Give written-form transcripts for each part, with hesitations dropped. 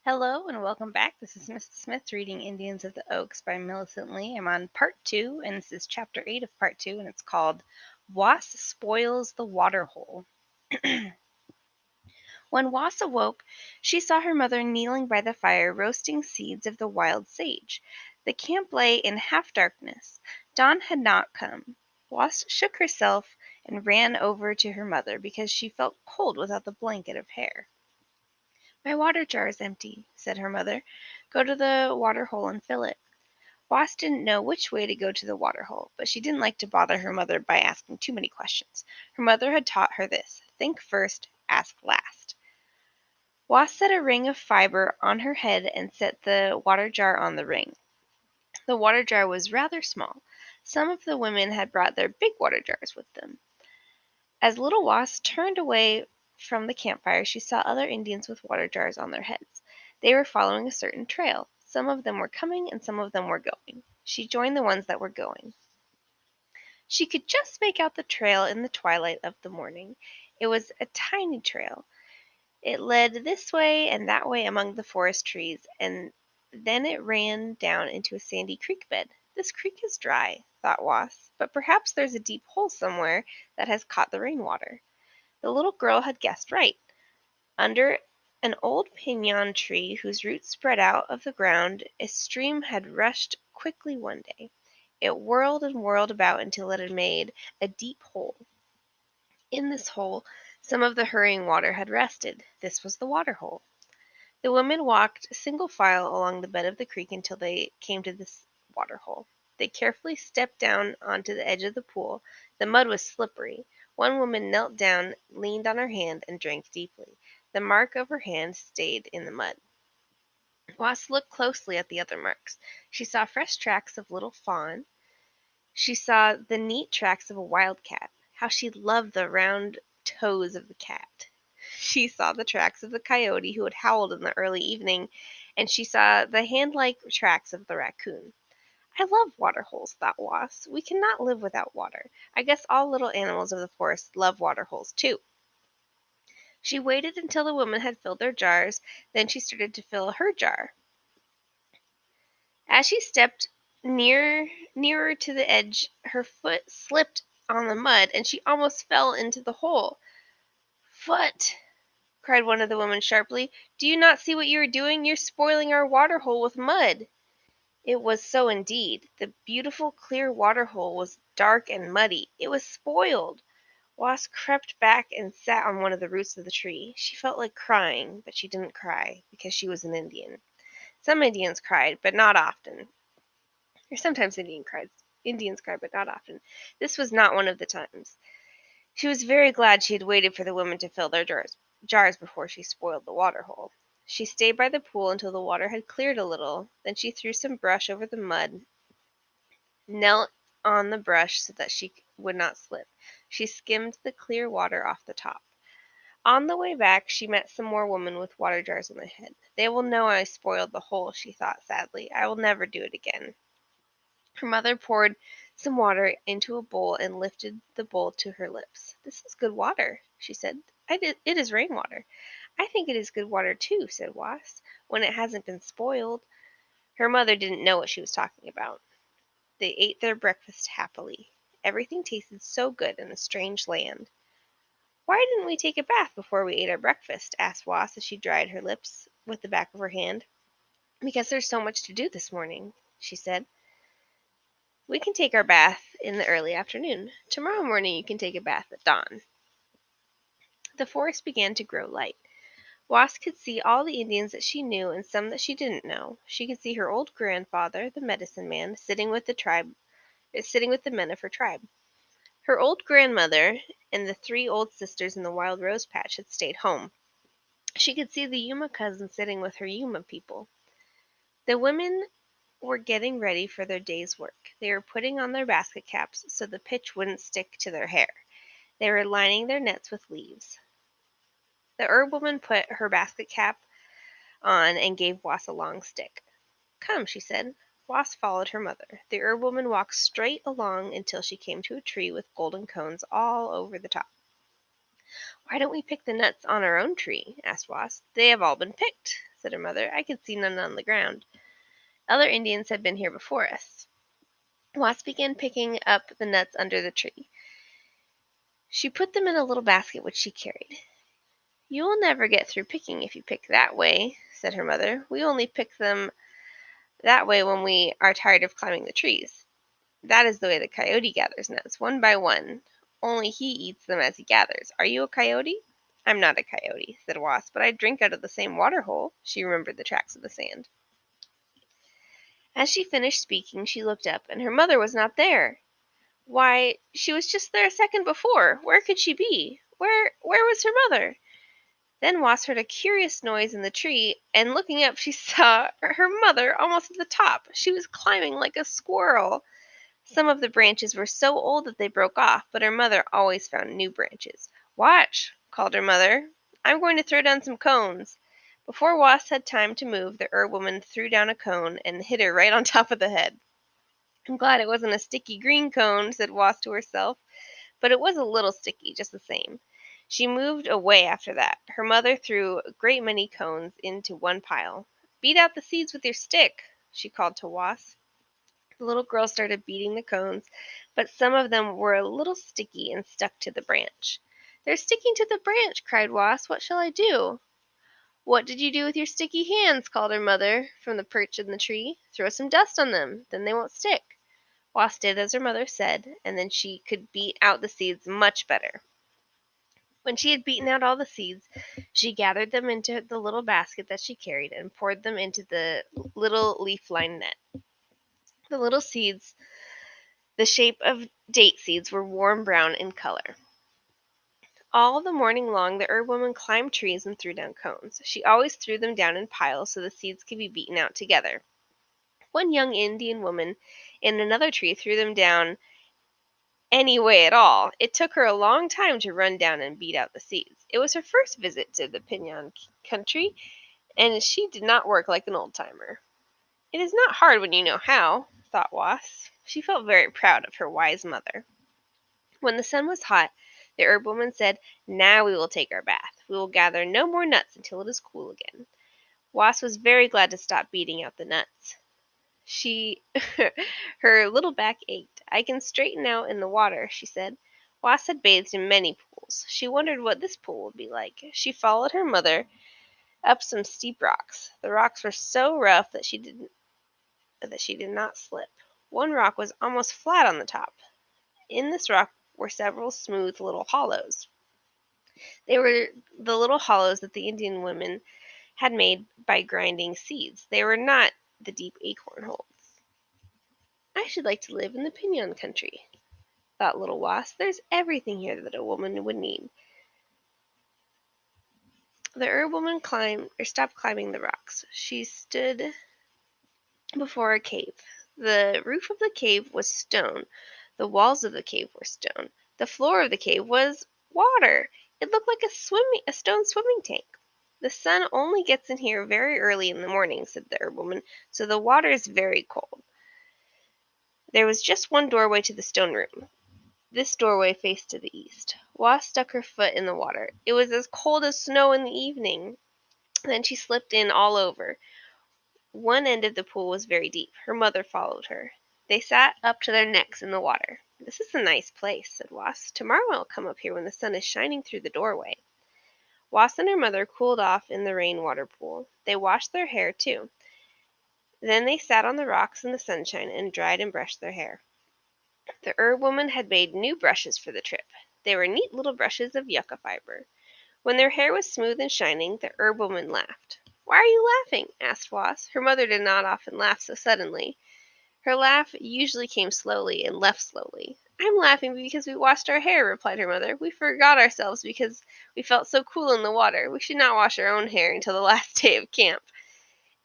Hello and welcome back. This is Mrs. Smith reading Indians of the Oaks by Melicent. I'm on part 2, and this is chapter 8 of part 2, and it's called Was Spoils the Waterhole. When Was awoke, she saw her mother kneeling by the fire roasting seeds of the wild sage. The camp lay in half darkness. Dawn had not come. Was shook herself and ran over to her mother because she felt cold without the blanket of hair. "My water jar is empty," said her mother. "Go to the water hole and fill it." Was didn't know which way to go to the water hole, but she didn't like to bother her mother by asking too many questions. Her mother had taught her this: think first, ask last. Was set a ring of fiber on her head and set the water jar on the ring. The water jar was rather small. Some of the women had brought their big water jars with them. As little Was turned away from the campfire, she saw other Indians with water jars on their heads. They were following a certain trail. Some of them were coming and some of them were going. She joined the ones that were going. She could just make out the trail in the twilight of the morning. It was a tiny trail. It led this way and that way among the forest trees, and then it ran down into a sandy creek bed. This creek is dry, thought Was, but perhaps there's a deep hole somewhere that has caught the rainwater. The little girl had guessed right. Under an old piñon tree whose roots spread out of the ground, a stream had rushed quickly one day. It whirled and whirled about until it had made a deep hole. In this hole some of the hurrying water had rested. This was the water hole. The women walked single file along the bed of the creek until they came to this water hole. They carefully stepped down onto the edge of the pool. The mud was slippery. One woman knelt down, leaned on her hand, and drank deeply. The mark of her hand stayed in the mud. Was looked closely at the other marks. She saw fresh tracks of little fawn. She saw the neat tracks of a wild cat. How she loved the round toes of the cat. She saw the tracks of the coyote who had howled in the early evening, and she saw the hand-like tracks of the raccoon. I love water holes, thought Was. We cannot live without water. I guess all little animals of the forest love water holes too. She waited until the women had filled their jars, then she started to fill her jar. As she stepped nearer to the edge, her foot slipped on the mud, and she almost fell into the hole. "Foot!" cried one of the women sharply. "Do you not see what you are doing? You're spoiling our water hole with mud." It was so indeed. The beautiful clear water hole was dark and muddy. It was spoiled. Was crept back and sat on one of the roots of the tree. She felt like crying, but she didn't cry, because she was an Indian. Some Indians cried, but not often. Or sometimes Indians cried, but not often. This was not one of the times. She was very glad she had waited for the women to fill their jars before she spoiled the water hole. She stayed by the pool until the water had cleared a little. Then she threw some brush over the mud, knelt on the brush so that she would not slip. She skimmed the clear water off the top. On the way back, she met some more women with water jars on their head. They will know I spoiled the hole, she thought sadly. I will never do it again. Her mother poured some water into a bowl and lifted the bowl to her lips. "This is good water," she said. "It is rainwater." "I think it is good water, too," said Was, "when it hasn't been spoiled." Her mother didn't know what she was talking about. They ate their breakfast happily. Everything tasted so good in the strange land. "Why didn't we take a bath before we ate our breakfast?" asked Was as she dried her lips with the back of her hand. "Because there's so much to do this morning," she said. "We can take our bath in the early afternoon. Tomorrow morning you can take a bath at dawn." The forest began to grow light. Was could see all the Indians that she knew and some that she didn't know. She could see her old grandfather, the medicine man, sitting with the men of her tribe. Her old grandmother and the 3 old sisters in the wild rose patch had stayed home. She could see the Yuma cousin sitting with her Yuma people. The women were getting ready for their day's work. They were putting on their basket caps so the pitch wouldn't stick to their hair. They were lining their nets with leaves. The herb woman put her basket cap on and gave Was a long stick. "Come," she said. Was followed her mother. The herb woman walked straight along until she came to a tree with golden cones all over the top. "Why don't we pick the nuts on our own tree?" asked Was. "They have all been picked," said her mother. I could see none on the ground. Other Indians had been here before us. Wasp began picking up the nuts under the tree. She put them in a little basket which she carried. You will never get through picking if you pick that way, said her mother. We only pick them that way when we are tired of climbing the trees. That is the way the coyote gathers nuts, one by one. Only he eats them as he gathers. Are you a coyote? I'm not a coyote, said Wasp, but I drink out of the same water hole. She remembered the tracks of the sand. As she finished speaking, she looked up, and her mother was not there. Why, she was just there a second before. Where could she be? Where was her mother? Then Wasp heard a curious noise in the tree, and looking up she saw her mother almost at the top. She was climbing like a squirrel. Some of the branches were so old that they broke off, but her mother always found new branches. Watch, called her mother. I'm going to throw down some cones. Before Wasp had time to move, the herb woman threw down a cone and hit her right on top of the head. I'm glad it wasn't a sticky green cone, said Wasp to herself, but it was a little sticky just the same. She moved away after that. Her mother threw a great many cones into one pile. Beat out the seeds with your stick, she called to Wasp. The little girl started beating the cones, but some of them were a little sticky and stuck to the branch. They're sticking to the branch, cried Wasp. What shall I do? What did you do with your sticky hands? Called her mother from the perch in the tree. Throw some dust on them, then they won't stick. Wasp did as her mother said, and then she could beat out the seeds much better. When she had beaten out all the seeds, she gathered them into the little basket that she carried and poured them into the little leaf-lined net. The little seeds, the shape of date seeds, were warm brown in color. All the morning long, the herb woman climbed trees and threw down cones. She always threw them down in piles so the seeds could be beaten out together. One young Indian woman in another tree threw them down any way at all. It took her a long time to run down and beat out the seeds. It was her first visit to the Pinyon country, and she did not work like an old-timer. It is not hard when you know how, thought Wasp. She felt very proud of her wise mother. When the sun was hot, the herb woman said, Now we will take our bath. We will gather no more nuts until it is cool again. Wasp was very glad to stop beating out the nuts. Her little back ached. I can straighten out in the water, she said. Wasp had bathed in many pools. She wondered what this pool would be like. She followed her mother up some steep rocks. The rocks were so rough that she did not slip. One rock was almost flat on the top. In this rock were several smooth little hollows. They were the little hollows that the Indian women had made by grinding seeds. They were not the deep acorn holes. I should like to live in the Pinyon country, thought little Wasp. There's everything here that a woman would need. The herb woman stopped climbing the rocks. She stood before a cave. The roof of the cave was stone. The walls of the cave were stone. The floor of the cave was water. It looked like a stone swimming tank. The sun only gets in here very early in the morning, said the herb woman, so the water is very cold. There was just one doorway to the stone room. This doorway faced to the east. Wasp stuck her foot in the water. It was as cold as snow in the evening. Then she slipped in all over. One end of the pool was very deep. Her mother followed her. They sat up to their necks in the water. This is a nice place, said Wasp. Tomorrow I'll come up here when the sun is shining through the doorway. Wasp and her mother cooled off in the rainwater pool. They washed their hair, too. Then they sat on the rocks in the sunshine and dried and brushed their hair. The herb woman had made new brushes for the trip. They were neat little brushes of yucca fiber. When their hair was smooth and shining, the herb woman laughed. Why are you laughing? Asked Wasp. Her mother did not often laugh so suddenly. Her laugh usually came slowly and left slowly. I'm laughing because we washed our hair, replied her mother. We forgot ourselves because we felt so cool in the water. We should not wash our own hair until the last day of camp.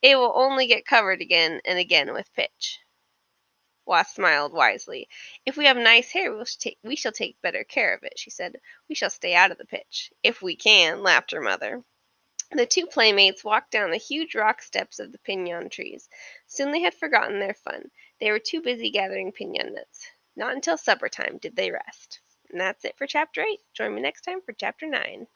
It will only get covered again and again with pitch. Wasp smiled wisely. If we have nice hair, we shall take better care of it, she said. We shall stay out of the pitch. If we can, laughed her mother. The two playmates walked down the huge rock steps of the pinyon trees. Soon they had forgotten their fun. They were too busy gathering pinyon nuts. Not until supper time did they rest. And that's it for Chapter 8. Join me next time for Chapter 9.